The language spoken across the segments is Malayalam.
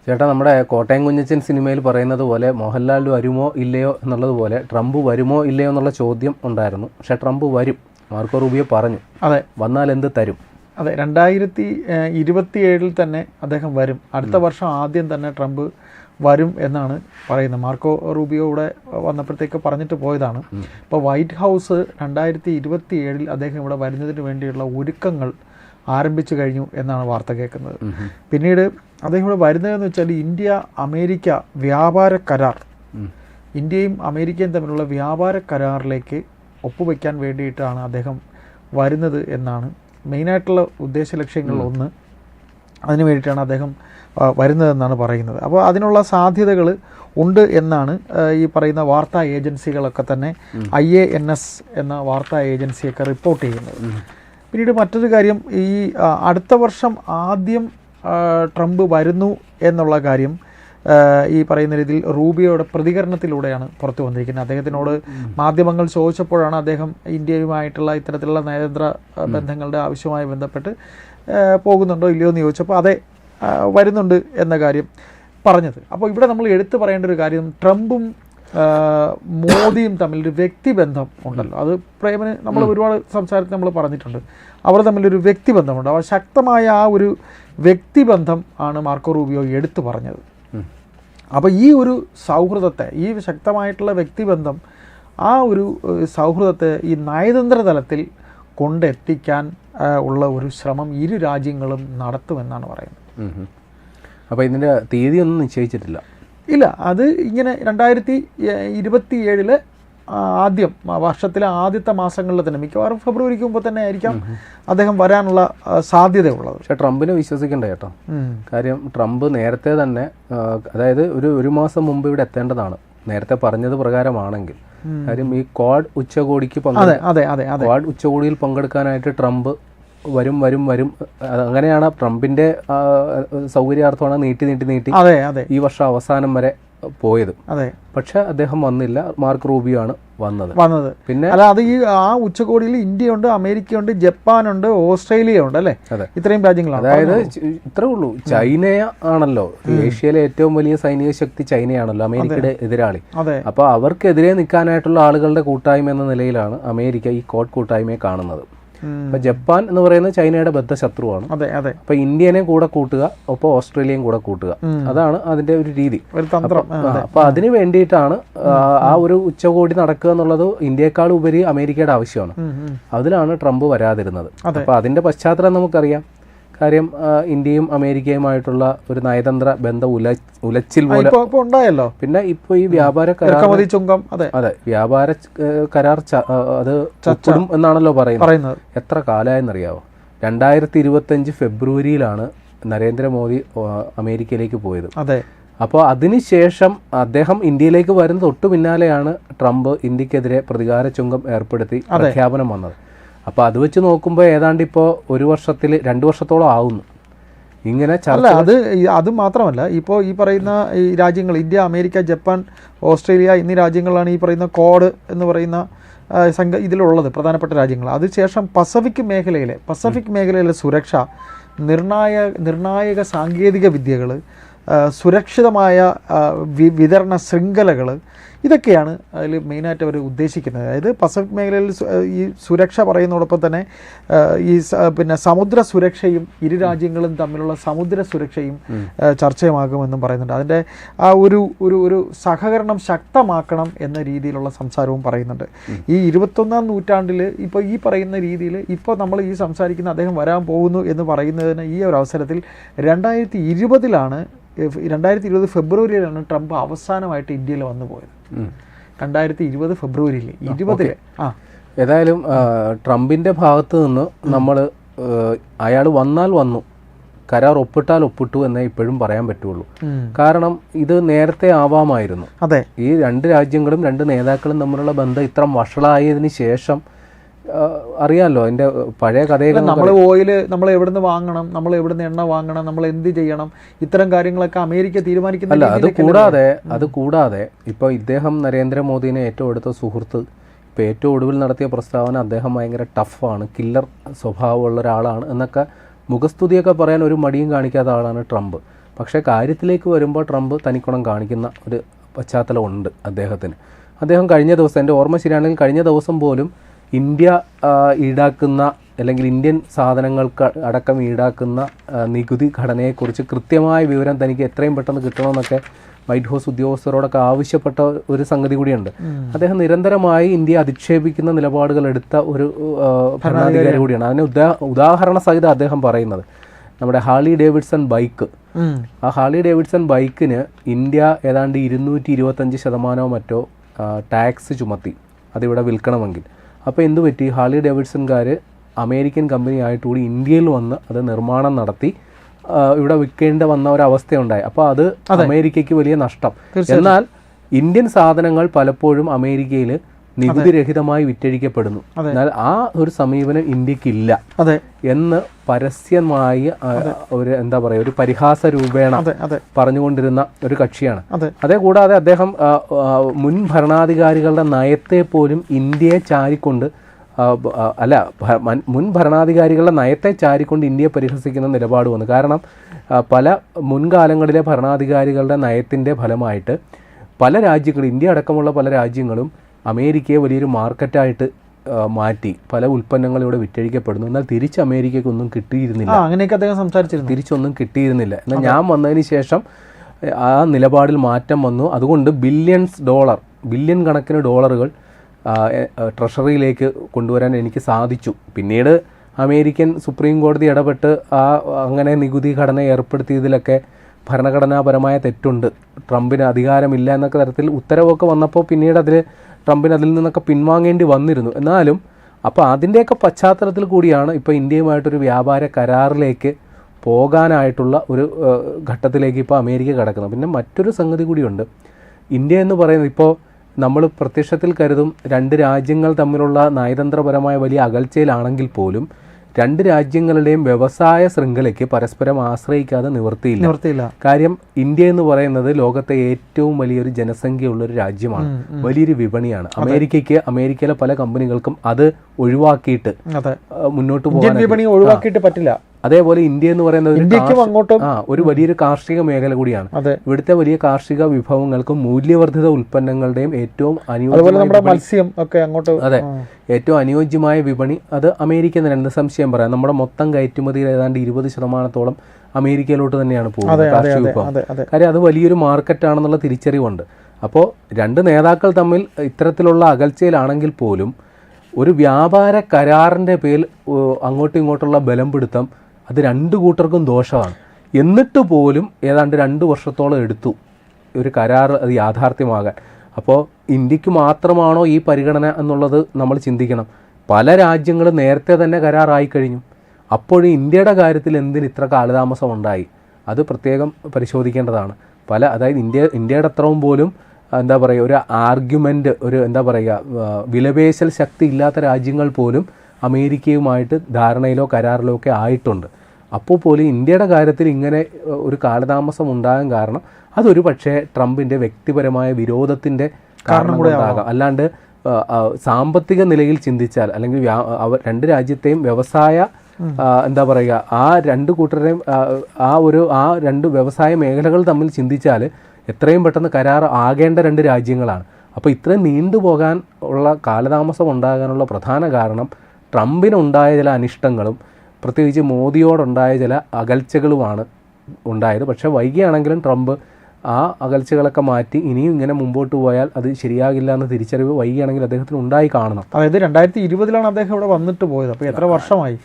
ചേട്ടാ, നമ്മുടെ കോട്ടയം കുഞ്ഞച്ചൻ സിനിമയിൽ പറയുന്നത് പോലെ മോഹൻലാൽ വരുമോ ഇല്ലയോ എന്നുള്ളതുപോലെ ട്രംപ് വരുമോ ഇല്ലയോ എന്നുള്ള ചോദ്യം ഉണ്ടായിരുന്നു. പക്ഷേ ട്രംപ് വരും. മാർക്കോ റൂബിയോ പറഞ്ഞു. അതെ, വന്നാൽ എന്ത് തരും? അതെ, 2027 തന്നെ അദ്ദേഹം വരും. അടുത്ത വർഷം ആദ്യം തന്നെ ട്രംപ് വരും എന്നാണ് പറയുന്നത്. മാർക്കോ റൂബിയോ ഇവിടെ വന്നപ്പോഴത്തേക്ക് പറഞ്ഞിട്ട് പോയതാണ്. ഇപ്പോൾ വൈറ്റ് ഹൗസ് 2027 അദ്ദേഹം ഇവിടെ വരുന്നതിന് വേണ്ടിയുള്ള ഒരുക്കങ്ങൾ ആരംഭിച്ചു കഴിഞ്ഞു എന്നാണ് വാർത്ത കേൾക്കുന്നത്. പിന്നീട് അദ്ദേഹം ഇവിടെ വരുന്നതെന്ന് വെച്ചാൽ ഇന്ത്യ അമേരിക്ക വ്യാപാര കരാർ, ഇന്ത്യയും അമേരിക്കയും തമ്മിലുള്ള വ്യാപാര കരാറിലേക്ക് ഒപ്പുവെക്കാൻ വേണ്ടിയിട്ടാണ് അദ്ദേഹം വരുന്നത് എന്നാണ് മെയിനായിട്ടുള്ള ഉദ്ദേശ ലക്ഷ്യങ്ങളിലൊന്ന്. അതിന് വേണ്ടിയിട്ടാണ് അദ്ദേഹം വരുന്നതെന്നാണ് പറയുന്നത്. അപ്പോൾ അതിനുള്ള സാധ്യതകൾ ഉണ്ട് എന്നാണ് ഈ പറയുന്ന വാർത്താ ഏജൻസികളൊക്കെ തന്നെ IANS എന്ന വാർത്താ ഏജൻസിയൊക്കെ റിപ്പോർട്ട് ചെയ്യുന്നത്. പിന്നീട് മറ്റൊരു കാര്യം, ഈ അടുത്ത വർഷം ആദ്യം ട്രംപ് വരുന്നു എന്നുള്ള കാര്യം ഈ പറയുന്ന രീതിയിൽ റൂബിയോയുടെ പ്രതികരണത്തിലൂടെയാണ് പുറത്തു വന്നിരിക്കുന്നത്. അദ്ദേഹത്തിനോട് മാധ്യമങ്ങൾ ചോദിച്ചപ്പോഴാണ് അദ്ദേഹം ഇന്ത്യയുമായിട്ടുള്ള ഇത്തരത്തിലുള്ള നയതന്ത്ര ബന്ധങ്ങളുടെ ആവശ്യവുമായി ബന്ധപ്പെട്ട് പോകുന്നുണ്ടോ ഇല്ലയോ എന്ന് ചോദിച്ചപ്പോൾ അതെ വരുന്നുണ്ട് എന്ന കാര്യം പറഞ്ഞത്. അപ്പോൾ ഇവിടെ നമ്മൾ എടുത്തു പറയേണ്ട ഒരു കാര്യം, ട്രംപും മോദിയും തമ്മിലൊരു വ്യക്തിബന്ധം ഉണ്ടല്ലോ. അത് പ്രേമന് നമ്മൾ ഒരുപാട് സംസാരത്തിൽ നമ്മൾ പറഞ്ഞിട്ടുണ്ട്. അവർ തമ്മിലൊരു വ്യക്തിബന്ധമുണ്ട്. അവർ ശക്തമായ ആ ഒരു വ്യക്തിബന്ധം ആണ് മാർക്കോ റൂബിയോ എടുത്തു പറഞ്ഞത്. അപ്പോൾ ഈ ഒരു സൗഹൃദത്തെ, ഈ ശക്തമായിട്ടുള്ള വ്യക്തിബന്ധം, ആ ഒരു സൗഹൃദത്തെ ഈ നയതന്ത്ര തലത്തിൽ കൊണ്ടെത്തിക്കാൻ ഉള്ള ഒരു ശ്രമം ഇരു രാജ്യങ്ങളും നടത്തുമെന്നാണ് പറയുന്നത്. അപ്പോൾ ഇതിൻ്റെ തീയതിയൊന്നും നിശ്ചയിച്ചിട്ടില്ല. ഇല്ല, അത് ഇങ്ങനെ 2027 ആദ്യം വർഷത്തിലെ ആദ്യത്തെ മാസങ്ങളിൽ തന്നെ, മിക്കവാറും ഫെബ്രുവരിക്ക് മുമ്പ് തന്നെ ആയിരിക്കാം അദ്ദേഹം വരാനുള്ള സാധ്യതയുള്ളത്. പക്ഷേ ട്രംപിനെ വിശ്വസിക്കണ്ട കേട്ടോ. കാര്യം ട്രംപ് നേരത്തെ തന്നെ, അതായത് ഒരു മാസം മുമ്പ് ഇവിടെ എത്തേണ്ടതാണ് നേരത്തെ പറഞ്ഞത് പ്രകാരമാണെങ്കിൽ. കാര്യം ഈ ക്വാഡ് ഉച്ചകോടിക്ക് ക്വാഡ് ഉച്ചകോടിയിൽ പങ്കെടുക്കാനായിട്ട് ട്രംപ് വരും അങ്ങനെയാണ് ട്രംപിന്റെ സൗകര്യാർത്ഥമാണ് നീട്ടി ഈ വർഷം അവസാനം വരെ പോയത്. പക്ഷെ അദ്ദേഹം വന്നില്ല. മാർക്ക് റൂബിയോ ആണ് വന്നത്. പിന്നെ അല്ല, അത് ഈ ആ ഉച്ചകോടിയിൽ ഇന്ത്യയുണ്ട്, അമേരിക്കയുണ്ട്, ജപ്പാനുണ്ട്, ഓസ്ട്രേലിയ ഉണ്ട് അല്ലേ, ഇത്രയും രാജ്യങ്ങളാണ്. അതായത് ഇത്രേ ഉള്ളൂ. ചൈന ആണല്ലോ ഏഷ്യയിലെ ഏറ്റവും വലിയ സൈനിക ശക്തി, ചൈനയാണല്ലോ അമേരിക്കയുടെ എതിരാളി. അപ്പൊ അവർക്കെതിരെ നിൽക്കാനായിട്ടുള്ള ആളുകളുടെ കൂട്ടായ്മ എന്ന നിലയിലാണ് അമേരിക്ക ഈ ക്വാഡ് കൂട്ടായ്മയെ കാണുന്നത്. അപ്പൊ ജപ്പാൻ എന്ന് പറയുന്നത് ചൈനയുടെ ബദ്ധശത്രുവാണ്. അപ്പൊ ഇന്ത്യനെ കൂടെ കൂട്ടുക, ഒപ്പം ഓസ്ട്രേലിയയും കൂടെ കൂട്ടുക, അതാണ് അതിന്റെ ഒരു രീതി, ഒരു തന്ത്രം. അപ്പൊ അതിന് വേണ്ടിയിട്ടാണ് ആ ഒരു ഉച്ചകോടി നടക്കുക എന്നുള്ളത് ഇന്ത്യയെക്കാൾ ഉപരി അമേരിക്കയുടെ ആവശ്യമാണ്. അതിലാണ് ട്രംപ് വരാതിരുന്നത്. അപ്പൊ അതിന്റെ പശ്ചാത്തലം നമുക്കറിയാം. കാര്യം ഇന്ത്യയും അമേരിക്കയുമായിട്ടുള്ള ഒരു നയതന്ത്ര ബന്ധം ഉലച്ചിൽ പോലെ ഉണ്ടായല്ലോ. പിന്നെ ഇപ്പൊ ഈ വ്യാപാര കരാർ ചുങ്കം, അതെ, വ്യാപാര കരാർ അത് ഒപ്പിടും എന്നാണല്ലോ പറയുന്നത്. എത്ര കാലമായെന്നറിയാവോ? 2025 ഫെബ്രുവരിയിലാണ് നരേന്ദ്രമോദി അമേരിക്കയിലേക്ക് പോയത്. അപ്പോൾ അതിനുശേഷം അദ്ദേഹം ഇന്ത്യയിലേക്ക് വരുന്ന തൊട്ടു പിന്നാലെയാണ് ട്രംപ് ഇന്ത്യക്കെതിരെ പ്രതികാര ചുങ്കം ഏർപ്പെടുത്തി പ്രഖ്യാപനം വന്നത്. അപ്പോൾ അത് വെച്ച് നോക്കുമ്പോൾ ഏതാണ്ട് ഇപ്പോൾ 2 വർഷത്തോളം ആവുന്നു ഇങ്ങനെ അല്ല. അത് മാത്രമല്ല, ഇപ്പോൾ ഈ പറയുന്ന ഈ രാജ്യങ്ങൾ, ഇന്ത്യ, അമേരിക്ക, ജപ്പാൻ, ഓസ്ട്രേലിയ എന്നീ രാജ്യങ്ങളാണ് ഈ പറയുന്ന ക്വാഡ് എന്ന് പറയുന്ന ഇതിലുള്ളത് പ്രധാനപ്പെട്ട രാജ്യങ്ങൾ. അതിനുശേഷം പസഫിക് മേഖലയിലെ സുരക്ഷ, നിർണായക സാങ്കേതിക വിദ്യകൾ, സുരക്ഷിതമായ വിതരണ ശൃംഖലകൾ, ഇതൊക്കെയാണ് അതിൽ മെയിനായിട്ട് അവർ ഉദ്ദേശിക്കുന്നത്. അതായത് പസഫിക് മേഖലയിൽ ഈ സുരക്ഷ പറയുന്നതോടൊപ്പം തന്നെ ഈ പിന്നെ സമുദ്ര സുരക്ഷയും, ഇരു രാജ്യങ്ങളും തമ്മിലുള്ള സമുദ്ര സുരക്ഷയും ചർച്ചയുമാകുമെന്നും പറയുന്നുണ്ട്. അതിൻ്റെ ആ ഒരു സഹകരണം ശക്തമാക്കണം എന്ന രീതിയിലുള്ള സംസാരവും പറയുന്നുണ്ട്. ഈ 21ാം നൂറ്റാണ്ടിൽ ഇപ്പോൾ ഈ പറയുന്ന രീതിയിൽ ഇപ്പോൾ നമ്മൾ ഈ സംസാരിക്കുന്ന അദ്ദേഹം വരാൻ പോകുന്നു എന്ന് പറയുന്നതിന് ഈ ഒരു അവസരത്തിൽ 2020 ഫെബ്രുവരിയിലാണ് ട്രംപ് അവസാനമായിട്ട് ഇന്ത്യയിൽ വന്നു പോയത്. 2020 ഫെബ്രുവരിയിൽ 20. ഏതായാലും ട്രംപിന്റെ ഭാഗത്ത് നിന്ന് നമ്മൾ അയാൾ വന്നാൽ വന്നു, കരാർ ഒപ്പിട്ടാൽ ഒപ്പിട്ടു എന്നേ ഇപ്പോഴും പറയാൻ പറ്റുള്ളൂ. കാരണം ഇത് നേരത്തെ ആവാമായിരുന്നു. ഈ രണ്ട് രാജ്യങ്ങളും രണ്ട് നേതാക്കളും തമ്മിലുള്ള ബന്ധം ഇത്ര വഷളായതിനു ശേഷം അറിയാമല്ലോ അതിന്റെ പഴയ കഥയൊക്കെ. നമ്മൾ ഓയില് നമ്മൾ എവിടുന്ന് വാങ്ങണം, നമ്മൾ എവിടുന്ന് എണ്ണ വാങ്ങണം, നമ്മൾ എന്ത് ചെയ്യണം, ഇത്തരം കാര്യങ്ങളൊക്കെ അമേരിക്ക തീരുമാനിക്കുന്നില്ല. അത് കൂടാതെ ഇപ്പോൾ ഇദ്ദേഹം നരേന്ദ്രമോദിനെ ഏറ്റവും അടുത്ത സുഹൃത്ത്, ഇപ്പോൾ ഏറ്റവും ഒടുവിൽ നടത്തിയ പ്രസ്താവന അദ്ദേഹം ഭയങ്കര ടഫാണ്, കില്ലർ സ്വഭാവമുള്ള ഒരാളാണ് എന്നൊക്കെ മുഖസ്തുതിയൊക്കെ പറയാൻ ഒരു മടിയും കാണിക്കാത്ത ആളാണ് ട്രംപ്. പക്ഷേ കാര്യത്തിലേക്ക് വരുമ്പോൾ ട്രംപ് തനിക്കുണം കാണിക്കുന്ന ഒരു പശ്ചാത്തലമുണ്ട് അദ്ദേഹത്തിന്. അദ്ദേഹം കഴിഞ്ഞ ദിവസം, എൻ്റെ ഓർമ്മ ശരിയാണെങ്കിൽ കഴിഞ്ഞ ദിവസം പോലും ഇന്ത്യ ഈടാക്കുന്ന അല്ലെങ്കിൽ ഇന്ത്യൻ സാധനങ്ങൾക്ക് അടക്കം ഈടാക്കുന്ന നികുതി ഘടനയെക്കുറിച്ച് കൃത്യമായ വിവരം തനിക്ക് എത്രയും പെട്ടെന്ന് കിട്ടണമെന്നൊക്കെ വൈറ്റ് ഹൗസ് ഉദ്യോഗസ്ഥരോടൊക്കെ ആവശ്യപ്പെട്ട ഒരു സംഗതി കൂടിയുണ്ട്. അദ്ദേഹം നിരന്തരമായി ഇന്ത്യയെ അധിക്ഷേപിക്കുന്ന നിലപാടുകൾ എടുത്ത ഒരു ഭരണാധികാരി കൂടിയാണ്. അതിന് ഉദാഹരണ സഹിതം അദ്ദേഹം പറയുന്നത് നമ്മുടെ ഹാർലി ഡേവിഡ്സൺ ബൈക്ക്, ആ ഹാർലി ഡേവിഡ്സൺ ബൈക്കിന് ഇന്ത്യ ഏതാണ്ട് 225% മറ്റോ ടാക്സ് ചുമത്തി അതിവിടെ വിൽക്കണമെങ്കിൽ. അപ്പോൾ എന്തു പറ്റി, ഹാർലി ഡേവിഡ്സൺകാർ അമേരിക്കൻ കമ്പനി ആയിട്ടുകൂടി ഇന്ത്യയിൽ വന്ന് അത് നിർമ്മാണം നടത്തി ഇവിടെ വിൽക്കേണ്ട വന്ന ഒരവസ്ഥയുണ്ടായി. അപ്പോൾ അത് അമേരിക്കയ്ക്ക് വലിയ നഷ്ടം. എന്നാൽ ഇന്ത്യൻ സാധനങ്ങൾ പലപ്പോഴും അമേരിക്കയിൽ നികുതി രഹിതമായി വിറ്റഴിക്കപ്പെടുന്നു. എന്നാൽ ആ ഒരു സമീപനം ഇന്ത്യക്കില്ല എന്ന് പരസ്യമായി ഒരു എന്താ പറയുക, ഒരു പരിഹാസ രൂപേണ പറഞ്ഞുകൊണ്ടിരുന്ന ഒരു കക്ഷിയാണ്. അതേ കൂടാതെ അദ്ദേഹം മുൻ ഭരണാധികാരികളുടെ നയത്തെ പോലും ഇന്ത്യയെ ചാരിക്കൊണ്ട് മുൻ ഭരണാധികാരികളുടെ നയത്തെ ചാരിക്കൊണ്ട് ഇന്ത്യയെ പരിഹസിക്കുന്ന നിലപാട് വന്നു. കാരണം പല മുൻകാലങ്ങളിലെ ഭരണാധികാരികളുടെ നയത്തിൻ്റെ ഫലമായിട്ട് പല രാജ്യങ്ങളും, ഇന്ത്യ അടക്കമുള്ള പല രാജ്യങ്ങളും അമേരിക്കയെ വലിയൊരു മാർക്കറ്റായിട്ട് മാറ്റി പല ഉൽപ്പന്നങ്ങൾ ഇവിടെ വിറ്റഴിക്കപ്പെടുന്നു. എന്നാൽ തിരിച്ച് അമേരിക്കയ്ക്കൊന്നും കിട്ടിയിരുന്നില്ല. അങ്ങനെയൊക്കെ അദ്ദേഹം സംസാരിച്ചിരുന്നു. തിരിച്ചൊന്നും കിട്ടിയിരുന്നില്ല. എന്നാൽ ഞാൻ വന്നതിന് ശേഷം ആ നിലപാടിൽ മാറ്റം വന്നു. അതുകൊണ്ട് ബില്യൺ കണക്കിന് ഡോളറുകൾ ട്രഷറിയിലേക്ക് കൊണ്ടുവരാൻ എനിക്ക് സാധിച്ചു. പിന്നീട് അമേരിക്കൻ സുപ്രീം കോടതി ഇടപെട്ട് അങ്ങനെ നികുതി ഘടന ഏർപ്പെടുത്തിയതിലൊക്കെ ഭരണഘടനാപരമായ തെറ്റുണ്ട്, ട്രംപിന് അധികാരമില്ല എന്നൊക്കെ തരത്തിൽ ഉത്തരവൊക്കെ വന്നപ്പോൾ പിന്നീട് ട്രംപിന് അതിൽ നിന്നൊക്കെ പിൻവാങ്ങേണ്ടി വന്നിരുന്നു. എന്നാലും അപ്പോൾ അതിൻ്റെയൊക്കെ പശ്ചാത്തലത്തിൽ കൂടിയാണ് ഇപ്പോൾ ഇന്ത്യയുമായിട്ടൊരു വ്യാപാര കരാറിലേക്ക് പോകാനായിട്ടുള്ള ഒരു ഘട്ടത്തിലേക്ക് ഇപ്പോൾ അമേരിക്ക കിടക്കുന്നത്. പിന്നെ മറ്റൊരു സംഗതി കൂടിയുണ്ട്. ഇന്ത്യ എന്ന് പറയുന്നത് ഇപ്പോൾ നമ്മൾ പ്രത്യക്ഷത്തിൽ കരുതും രണ്ട് രാജ്യങ്ങൾ തമ്മിലുള്ള നയതന്ത്രപരമായ വലിയ അകൽച്ചയിലാണെങ്കിൽ പോലും രണ്ട് രാജ്യങ്ങളുടെയും വ്യവസായ ശൃംഖലയ്ക്ക് പരസ്പരം ആശ്രയിക്കാതെ നിവൃത്തിയില്ല. കാര്യം ഇന്ത്യ എന്ന് പറയുന്നത് ലോകത്തെ ഏറ്റവും വലിയൊരു ജനസംഖ്യയുള്ളൊരു രാജ്യമാണ്, വലിയൊരു വിപണിയാണ്. അമേരിക്കയിലെ പല കമ്പനികൾക്കും അത് ഒഴിവാക്കിയിട്ട് മുന്നോട്ട് പോകാൻ പറ്റില്ല. അതേപോലെ ഇന്ത്യ എന്ന് പറയുന്നത് ഒരു വലിയൊരു കാർഷിക മേഖല കൂടിയാണ്. ഇവിടുത്തെ വലിയ കാർഷിക വിഭവങ്ങൾക്കും മൂല്യവർദ്ധിത ഉൽപ്പന്നങ്ങളുടെയും ഏറ്റവും ഏറ്റവും അനുയോജ്യമായ വിപണി അത് അമേരിക്ക തന്നെ, സംശയം പറയാം. നമ്മുടെ മൊത്തം കയറ്റുമതിയിൽ ഏതാണ്ട് 20% അമേരിക്കയിലോട്ട് തന്നെയാണ് പോകുന്നത് കാർഷിക വിഭവം. കാര്യം അത് വലിയൊരു മാർക്കറ്റാണെന്നുള്ള തിരിച്ചറിവുണ്ട്. അപ്പോൾ രണ്ട് നേതാക്കൾ തമ്മിൽ ഇത്തരത്തിലുള്ള അകൽച്ചയിലാണെങ്കിൽ പോലും ഒരു വ്യാപാര കരാറിൻ്റെ പേരിൽ അങ്ങോട്ടും ഇങ്ങോട്ടുള്ള ബലം പിടുത്തം അത് രണ്ടു കൂട്ടർക്കും ദോഷമാണ്. എന്നിട്ട് പോലും ഏതാണ്ട് 2 വർഷത്തോളം എടുത്തു ഒരു കരാർ അത് യാഥാർത്ഥ്യമാകാൻ. അപ്പോൾ ഇന്ത്യക്ക് മാത്രമാണോ ഈ പരിഗണന എന്നുള്ളത് നമ്മൾ ചിന്തിക്കണം. പല രാജ്യങ്ങളും നേരത്തെ തന്നെ കരാറായി കഴിഞ്ഞു. അപ്പോഴും ഇന്ത്യയുടെ കാര്യത്തിൽ എന്തിന് ഇത്ര കാലതാമസം ഉണ്ടായി, അത് പ്രത്യേകം പരിശോധിക്കേണ്ടതാണ്. അതായത് ഇന്ത്യയുടെ അത്രയും പോലും എന്താ പറയുക, ഒരു ആർഗ്യുമെൻ്റ്, ഒരു എന്താ പറയുക, വിലപേശൽ ശക്തി ഇല്ലാത്ത രാജ്യങ്ങൾ പോലും അമേരിക്കയുമായിട്ട് ധാരണയിലോ കരാറിലോ ഒക്കെ ആയിട്ടുണ്ട്. അപ്പോൾ പോലും ഇന്ത്യയുടെ കാര്യത്തിൽ ഇങ്ങനെ ഒരു കാലതാമസം ഉണ്ടാകാൻ കാരണം അതൊരു പക്ഷേ ട്രംപിൻ്റെ വ്യക്തിപരമായ വിരോധത്തിൻ്റെ കാരണം കൊണ്ടാകാം. അല്ലാണ്ട് സാമ്പത്തിക നിലയിൽ ചിന്തിച്ചാൽ അല്ലെങ്കിൽ രണ്ട് രാജ്യത്തെയും വ്യവസായ എന്താ പറയുക, ആ രണ്ട് കൂട്ടരുടെയും ആ രണ്ട് വ്യവസായ മേഖലകൾ തമ്മിൽ ചിന്തിച്ചാൽ എത്രയും പെട്ടെന്ന് കരാർ ആകേണ്ട രണ്ട് രാജ്യങ്ങളാണ്. അപ്പോൾ ഇത്രയും നീണ്ടുപോകാൻ ഉള്ള കാലതാമസം ഉണ്ടാകാനുള്ള പ്രധാന കാരണം ട്രംപിനുണ്ടായ ചില അനിഷ്ടങ്ങളും പ്രത്യേകിച്ച് മോദിയോടുണ്ടായ ചില അകൽച്ചകളുമാണ് ഉണ്ടായത്. പക്ഷേ വൈകിയാണെങ്കിലും ട്രംപ് ആ അകൽച്ചകളൊക്കെ മാറ്റി ഇനിയും ഇങ്ങനെ മുമ്പോട്ട് പോയാൽ അത് ശരിയാകില്ല എന്ന തിരിച്ചറിവ് വൈകിയാണെങ്കിൽ അദ്ദേഹത്തിന് ഉണ്ടായി കാണണം. അതായത് 2020 അദ്ദേഹം ഇവിടെ വന്നിട്ട് പോയത്. അപ്പോൾ എത്ര വർഷമായി?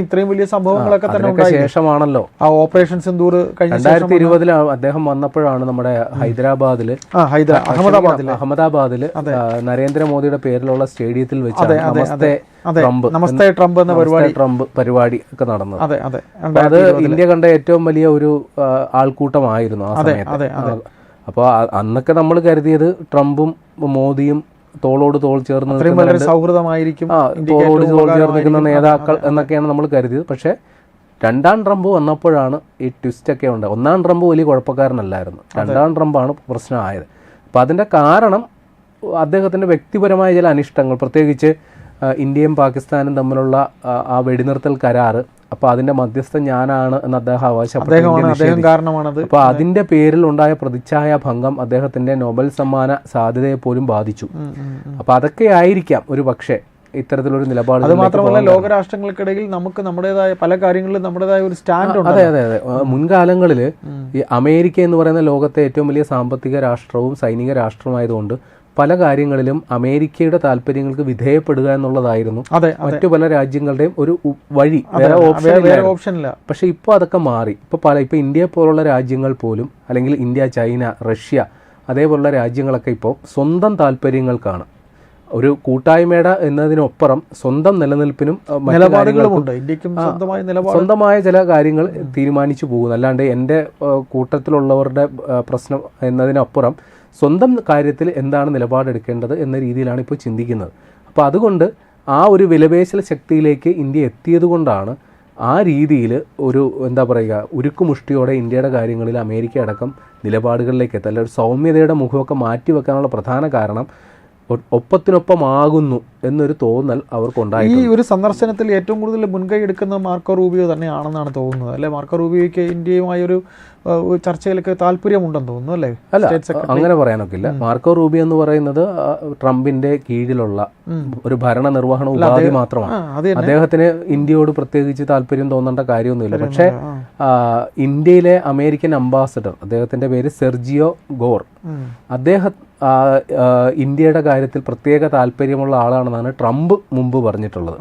ഇത്രയും വലിയ സംഭവങ്ങളൊക്കെ തന്നെ ശേഷമാണല്ലോ ആ ഓപ്പറേഷൻ സിന്ദൂർ. 2020 അദ്ദേഹം വന്നപ്പോഴാണ് നമ്മുടെ ഹൈദരാബാദില് അഹമ്മദാബാദില് നരേന്ദ്രമോദിയുടെ പേരിലുള്ള സ്റ്റേഡിയത്തിൽ വെച്ച് നമസ്തേ ട്രംപ് എന്ന പരിപാടി ഒക്കെ നടന്നത്. അത് ഇന്ത്യ കണ്ട ഏറ്റവും വലിയ ഒരു ആൾക്കൂട്ടമായിരുന്നു ആ സമയത്ത്. അപ്പോൾ അന്നൊക്കെ നമ്മൾ കരുതിയത് ട്രംപും മോദിയും തോളോട് തോൾ ചേർന്ന് സൗഹൃദമായിരിക്കും, തോളോട് തോൾ ചേർന്ന് നിൽക്കുന്ന നേതാക്കൾ എന്നൊക്കെയാണ് നമ്മൾ കരുതിയത്. പക്ഷേ രണ്ടാം ട്രംപ് വന്നപ്പോഴാണ് ഈ ട്വിസ്റ്റൊക്കെ ഉണ്ട്. ഒന്നാം ട്രംപ് വലിയ കുഴപ്പക്കാരനല്ലായിരുന്നു, രണ്ടാം ട്രംപാണ് പ്രശ്നമായത്. അപ്പം അതിൻ്റെ കാരണം അദ്ദേഹത്തിൻ്റെ വ്യക്തിപരമായ ചില അനിഷ്ടങ്ങൾ, പ്രത്യേകിച്ച് ഇന്ത്യയും പാകിസ്ഥാനും തമ്മിലുള്ള ആ വെടിനിർത്തൽ കരാറ് അപ്പോൾ അതിന്റെ മധ്യസ്ഥൻ ഞാനാണ് എന്ന് അദ്ദേഹം അവകാശപ്പെട്ടു. അപ്പോൾ അതിന്റെ പേരിൽ ഉണ്ടായ പ്രതിച്ഛായ ഭംഗം അദ്ദേഹത്തിന്റെ നോബൽ സമ്മാന സാധ്യതയെ പോലും ബാധിച്ചു. അപ്പോൾ അതൊക്കെ ആയിരിക്കാം ഒരു പക്ഷേ ഇത്തരത്തിലൊരു നിലപാട്. അത് മാത്രമല്ല ലോകരാഷ്ട്രങ്ങൾക്കിടയിൽ നമുക്ക് നമ്മുടേതായ പല കാര്യങ്ങളിലും നമ്മുടേതായ ഒരു സ്റ്റാൻഡ് ഉണ്ട്. അതെ. മുൻകാലങ്ങളിൽ ഈ അമേരിക്ക എന്ന് പറയുന്ന ലോകത്തെ ഏറ്റവും വലിയ സാമ്പത്തിക രാഷ്ട്രവും സൈനിക രാഷ്ട്രവുമായതുകൊണ്ട് പല കാര്യങ്ങളിലും അമേരിക്കയുടെ താല്പര്യങ്ങൾക്ക് വിധേയപ്പെടുക എന്നുള്ളതായിരുന്നു മറ്റു പല രാജ്യങ്ങളുടെയും ഒരു വഴി, വേറെ ഓപ്ഷൻ ഇല്ല. പക്ഷെ ഇപ്പോൾ അതൊക്കെ മാറി. ഇപ്പൊ ഇന്ത്യയെ പോലുള്ള രാജ്യങ്ങൾ പോലും, അല്ലെങ്കിൽ ഇന്ത്യ, ചൈന, റഷ്യ അതേപോലുള്ള രാജ്യങ്ങളൊക്കെ ഇപ്പോൾ സ്വന്തം താല്പര്യങ്ങൾക്കാണ്, ഒരു കൂട്ടായ്മയുടെ എന്നതിനൊപ്പുറം സ്വന്തം നിലനിൽപ്പിനും സ്വന്തമായ ചില കാര്യങ്ങൾ തീരുമാനിച്ചു പോകുന്നു. അല്ലാണ്ട് എൻ്റെ കൂട്ടത്തിലുള്ളവരുടെ പ്രശ്നം എന്നതിനപ്പുറം സ്വന്തം കാര്യത്തിൽ എന്താണ് നിലപാടെടുക്കേണ്ടത് എന്ന രീതിയിലാണ് ഇപ്പോൾ ചിന്തിക്കുന്നത്. അപ്പോൾ അതുകൊണ്ട് ആ ഒരു വിലപേശൽ ശക്തിയിലേക്ക് ഇന്ത്യ എത്തിയത് കൊണ്ടാണ് ആ രീതിയിൽ ഒരു എന്താ പറയുക ഉരുക്കുമുഷ്ടിയോടെ ഇന്ത്യയുടെ കാര്യങ്ങളിൽ അമേരിക്ക അടക്കം നിലപാടുകളിലേക്ക് എത്താൻ, അല്ലെങ്കിൽ സൗമ്യതയുടെ മുഖമൊക്കെ മാറ്റിവെക്കാനുള്ള പ്രധാന കാരണം ഒപ്പത്തിനൊപ്പമാകുന്നു എന്നൊരു തോന്നൽ അവർക്കുണ്ടായി. ഈ ഒരു സന്ദർശനത്തിൽ ഏറ്റവും കൂടുതൽ മുൻകൈ എടുക്കുന്ന മാർക്കോ റൂബിയോ തന്നെയാണെന്നാണ് തോന്നുന്നത് അല്ലെ? മാർക്കോ റൂബിയോയ്ക്ക് ഇന്ത്യയുമായൊരു ചർച്ചയിലൊക്കെ താല്പര്യമുണ്ടെന്ന് തോന്നുന്നു അല്ലേ? അല്ല, അങ്ങനെ പറയാനൊക്കില്ല. മാർക്കോ റൂബിയോ എന്ന് പറയുന്നത് ട്രംപിന്റെ കീഴിലുള്ള ഒരു ഭരണനിർവഹണ ഉപാധി മാത്രമാണ്. അദ്ദേഹത്തിന് ഇന്ത്യയോട് പ്രത്യേകിച്ച് താല്പര്യം തോന്നേണ്ട കാര്യമൊന്നുമില്ല. പക്ഷേ ഇന്ത്യയിലെ അമേരിക്കൻ അംബാസഡർ, അദ്ദേഹത്തിന്റെ പേര് സെർജിയോ ഗോർ, അദ്ദേഹം ഇന്ത്യയുടെ കാര്യത്തിൽ പ്രത്യേക താല്പര്യമുള്ള ആളാണെന്നാണ് ട്രംപ് മുമ്പ് പറഞ്ഞിട്ടുള്ളത്.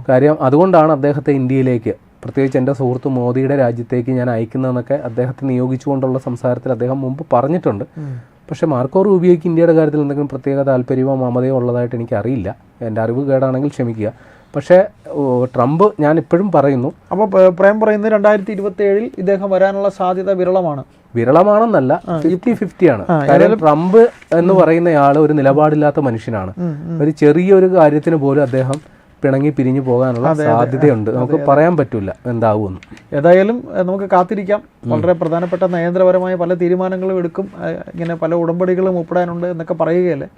കാര്യം അതുകൊണ്ടാണ് അദ്ദേഹത്തെ ഇന്ത്യയിലേക്ക്, പ്രത്യേകിച്ച് എൻ്റെ സുഹൃത്ത് മോദിയുടെ രാജ്യത്തേക്ക് ഞാൻ അയക്കുന്നതെന്നൊക്കെ അദ്ദേഹത്തെ നിയോഗിച്ചുകൊണ്ടുള്ള സംസാരത്തിൽ അദ്ദേഹം മുമ്പ് പറഞ്ഞിട്ടുണ്ട്. പക്ഷേ മാർക്കോ റൂബിയോയ്ക്ക് ഇന്ത്യയുടെ കാര്യത്തിൽ എന്തെങ്കിലും പ്രത്യേക താല്പര്യമോ മമതയോ ഉള്ളതായിട്ട് എനിക്കറിയില്ല. എൻ്റെ അറിവ് കേടാണെങ്കിൽ ക്ഷമിക്കുക. പക്ഷേ ട്രംപ്, ഞാൻ ഇപ്പോഴും പറയുന്നു, അപ്പോൾ പ്രേം പറയുന്നത് 2027 ഇദ്ദേഹം വരാനുള്ള സാധ്യത വിരളമാണെന്നല്ല, 50-50 ആണ്. കാര്യം ട്രംപ് എന്ന് പറയുന്നയാൾ ഒരു നിലപാടില്ലാത്ത മനുഷ്യനാണ്. ഒരു ചെറിയൊരു കാര്യത്തിന് പോലും അദ്ദേഹം പിണങ്ങി പിരിഞ്ഞു പോകാനുള്ള സാധ്യതയുണ്ട്. നമുക്ക് പറയാൻ പറ്റില്ല എന്താവുമെന്ന്. ഏതായാലും നമുക്ക് കാത്തിരിക്കാം. വളരെ പ്രധാനപ്പെട്ട നയതന്ത്രപരമായ പല തീരുമാനങ്ങളും എടുക്കും, ഇങ്ങനെ പല ഉടമ്പടികളും ഒപ്പിടാനുണ്ട് എന്നൊക്കെ പറയുകയല്ലേ.